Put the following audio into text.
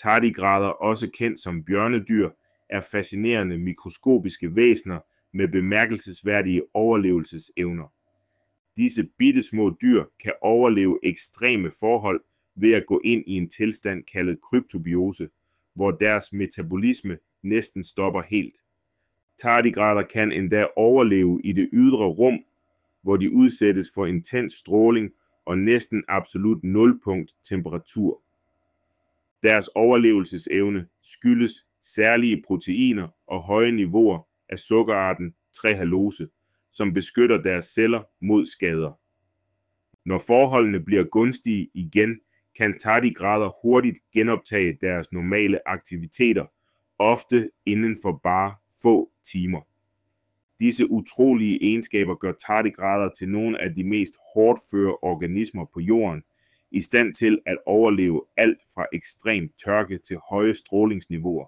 Tardigrader, også kendt som bjørnedyr, er fascinerende mikroskopiske væsener med bemærkelsesværdige overlevelsesevner. Disse bittesmå dyr kan overleve ekstreme forhold ved at gå ind i en tilstand kaldet kryptobiose, hvor deres metabolisme næsten stopper helt. Tardigrader kan endda overleve i det ydre rum, hvor de udsættes for intens stråling og næsten absolut nulpunkt temperatur. Deres overlevelsesevne skyldes særlige proteiner og høje niveauer af sukkerarten trehalose, som beskytter deres celler mod skader. Når forholdene bliver gunstige igen, kan tardigrader hurtigt genoptage deres normale aktiviteter, ofte inden for bare få timer. Disse utrolige egenskaber gør tardigrader til nogle af de mest hårdtføre organismer på jorden, i stand til at overleve alt fra ekstrem tørke til høje strålingsniveauer.